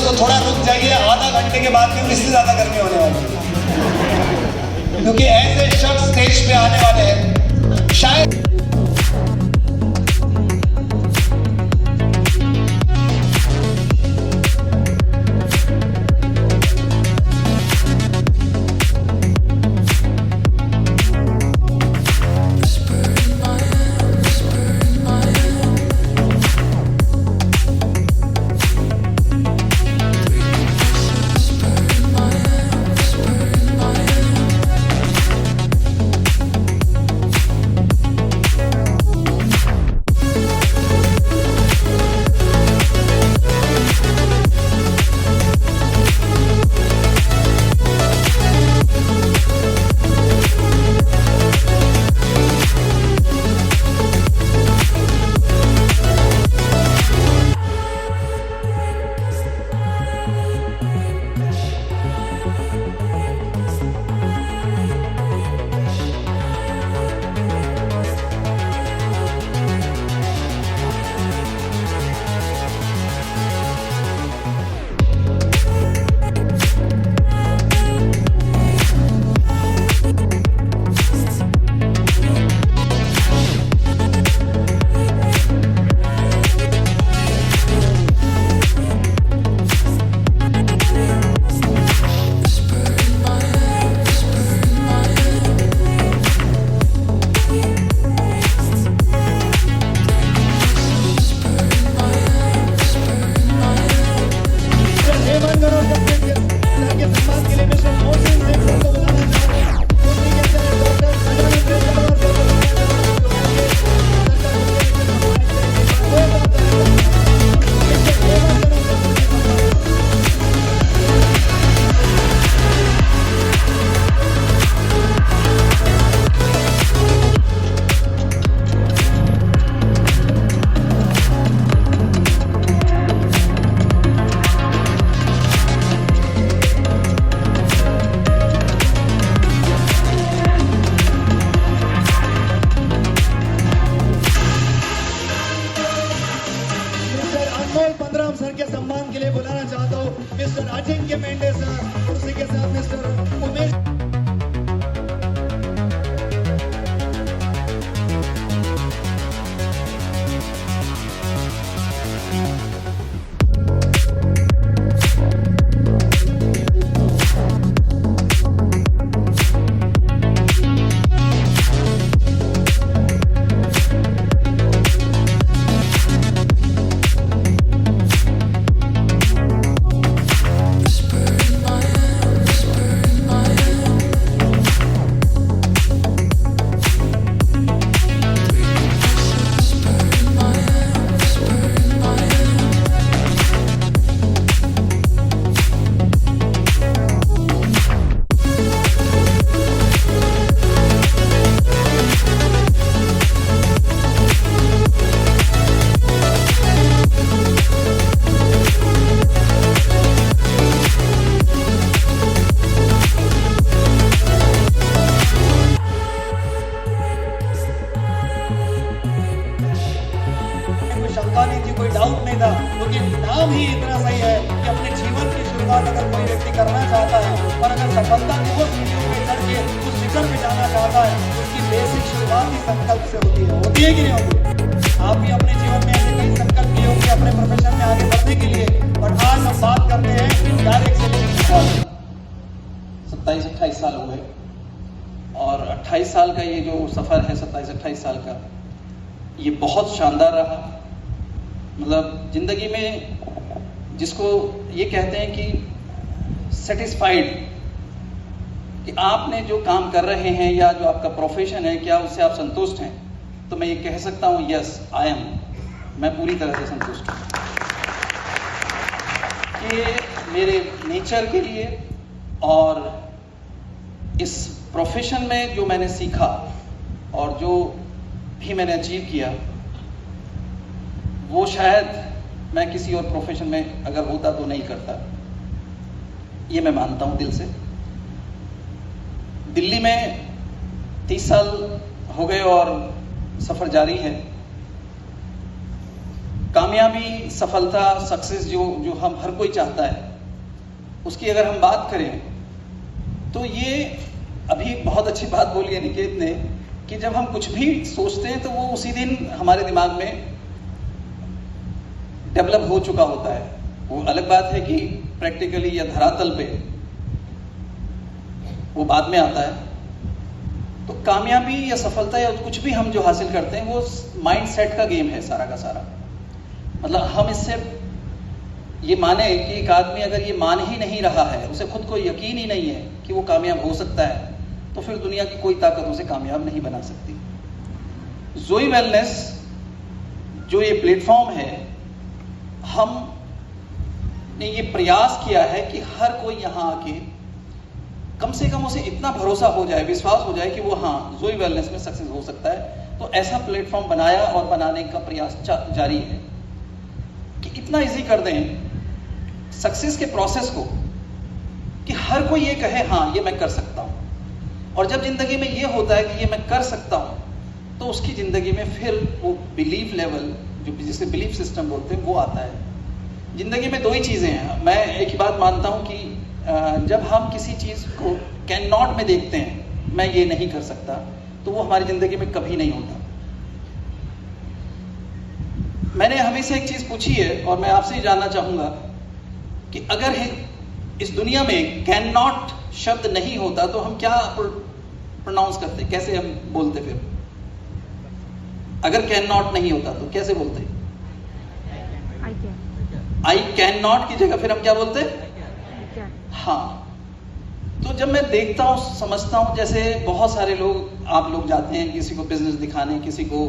तो थोड़ा रुक जाइए, आधा घंटे के बाद में इससे ज्यादा गर्मी होने वाली है, क्योंकि ऐसे शख्स स्टेज पे आने वाले हैं शायद सर के सम्मान के लिए बुलाना चाहता हूँ मिस्टर अजिंक्य मेंढे सर, उसी के साथ मिस्टर उमेश। कोई डाउट नहीं था, क्योंकि नाम ही इतना सही है कि अपने जीवन की शुरुआत अगर कोई व्यक्ति करना चाहता है और अगर सफलता की वो सीढ़ियों पे चढ़ के उस शिखर पे जाना चाहता है, उसकी बेसिक शुरुआत ही संकल्प से होती है कि नहीं होती है? आप भी अपने जीवन में ऐसे कई संकल्प लिए होंगे अपने प्रोफेशन में आगे बढ़ने के लिए, बट आज हम बात करते हैं डायरेक्ट से 27-28 साल हो गए और 28 साल का ये जो सफ़र है 27-28 साल का, ये बहुत शानदार रहा। मतलब ज़िंदगी में जिसको ये कहते हैं कि सेटिस्फाइड, कि आपने जो काम कर रहे हैं या जो आपका प्रोफेशन है, क्या उससे आप संतुष्ट हैं? तो मैं ये कह सकता हूँ यस आई एम, मैं पूरी तरह से संतुष्ट हूँ कि मेरे नेचर के लिए और इस प्रोफेशन में जो मैंने सीखा और जो भी मैंने अचीव किया, वो शायद मैं किसी और प्रोफेशन में अगर होता तो नहीं करता। ये मैं मानता हूँ दिल से। दिल्ली में 30 साल हो गए और सफ़र जारी है। कामयाबी, सफलता, सक्सेस जो हम हर कोई चाहता है, उसकी अगर हम बात करें तो ये अभी बहुत अच्छी बात बोली है निकेत ने कि जब हम कुछ भी सोचते हैं तो वो उसी दिन हमारे दिमाग में डेवलप हो चुका होता है। वो अलग बात है कि प्रैक्टिकली या धरातल पे वो बाद में आता है। तो कामयाबी या सफलता या कुछ भी हम जो हासिल करते हैं वो माइंड सेट का गेम है सारा का सारा। मतलब हम इससे ये माने कि एक आदमी अगर ये मान ही नहीं रहा है, उसे खुद को यकीन ही नहीं है कि वो कामयाब हो सकता है, तो फिर दुनिया की कोई ताकत उसे कामयाब नहीं बना सकती। जोई वेलनेस जो ये प्लेटफॉर्म है, हमने ये प्रयास किया है कि हर कोई यहाँ आके कम से कम उसे इतना भरोसा हो जाए, विश्वास हो जाए कि वो हाँ जोई वेलनेस में सक्सेस हो सकता है। तो ऐसा प्लेटफॉर्म बनाया और बनाने का प्रयास जारी है कि इतना इजी कर दें सक्सेस के प्रोसेस को कि हर कोई ये कहे हाँ ये मैं कर सकता हूँ। और जब जिंदगी में ये होता है कि ये मैं कर सकता हूँ, तो उसकी जिंदगी में फिर वो बिलीफ लेवल, जो जिसे बिलीफ सिस्टम बोलते हैं, वो आता है। जिंदगी में दो ही चीजें हैं। मैं एक ही बात मानता हूँ कि जब हम किसी चीज को कैन नॉट में देखते हैं, मैं ये नहीं कर सकता, तो वो हमारी जिंदगी में कभी नहीं होता। मैंने हमेशा एक चीज पूछी है और मैं आपसे ही जानना चाहूंगा कि अगर इस दुनिया में कैन नॉट शब्द नहीं होता तो हम क्या प्रोनाउंस करते, कैसे हम बोलते? फिर अगर कैन नॉट नहीं होता तो कैसे बोलते? आई कैन नॉट की जगह फिर हम क्या बोलते? हाँ। तो जब मैं देखता हूँ, समझता हूँ, जैसे बहुत सारे लोग, आप लोग जाते हैं किसी को बिजनेस दिखाने, किसी को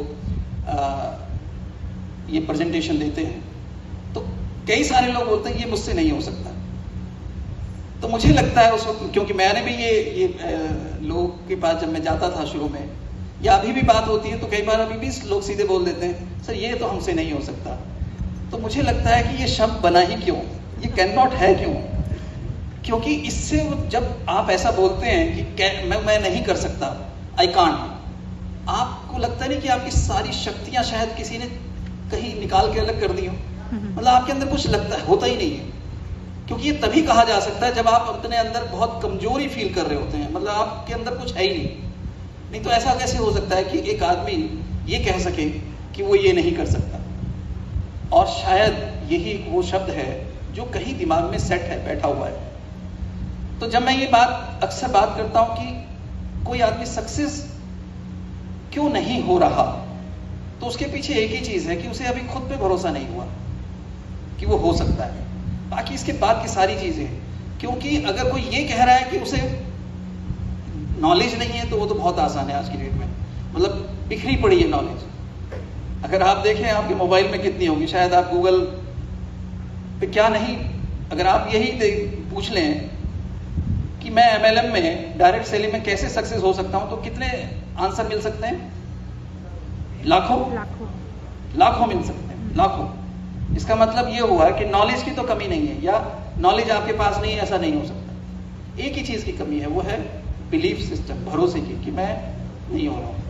ये प्रेजेंटेशन देते हैं, तो कई सारे लोग बोलते हैं ये मुझसे नहीं हो सकता। तो मुझे लगता है उस वक्त, क्योंकि मैंने भी ये लोग के पास जब मैं जाता था शुरू में, या अभी भी बात होती है, तो कई बार अभी भी लोग सीधे बोल देते हैं सर ये तो हमसे नहीं हो सकता। तो मुझे लगता है कि ये शब्द बना ही क्यों, ये कैन नॉट है क्यों? क्योंकि इससे जब आप ऐसा बोलते हैं कि मैं नहीं कर सकता, आई कांट, आपको लगता नहीं कि आपकी सारी शक्तियां शायद किसी ने कहीं निकाल के अलग कर दी हो। मतलब आपके अंदर कुछ लगता है, होता ही नहीं है। क्योंकि ये तभी कहा जा सकता है जब आप अपने अंदर बहुत कमजोरी फील कर रहे होते हैं, मतलब आपके अंदर कुछ है ही नहीं तो ऐसा कैसे हो सकता है कि एक आदमी ये कह सके कि वो ये नहीं कर सकता? और शायद यही वो शब्द है जो कहीं दिमाग में सेट है, बैठा हुआ है। तो जब मैं ये बात अक्सर बात करता हूं कि कोई आदमी सक्सेस क्यों नहीं हो रहा, तो उसके पीछे एक ही चीज है कि उसे अभी खुद पे भरोसा नहीं हुआ कि वो हो सकता है। बाकी इसके बाद की सारी चीजें, क्योंकि अगर कोई ये कह रहा है कि उसे नॉलेज नहीं है, तो वो तो बहुत आसान है आज की डेट में। मतलब बिखरी पड़ी है नॉलेज। अगर आप देखें आपके मोबाइल में कितनी होगी, शायद आप गूगल पे क्या नहीं, अगर आप यही पूछ लें कि मैं MLM में, डायरेक्ट सेलिंग में कैसे सक्सेस हो सकता हूं, तो कितने आंसर मिल सकते हैं? लाखों मिल सकते हैं, लाखों। इसका मतलब ये हुआ कि नॉलेज की तो कमी नहीं है, या नॉलेज आपके पास नहीं है, ऐसा नहीं हो सकता। एक ही चीज की कमी है, वो है बिलीफ सिस्टम, भरोसे की कि मैं नहीं हो रहा हूं।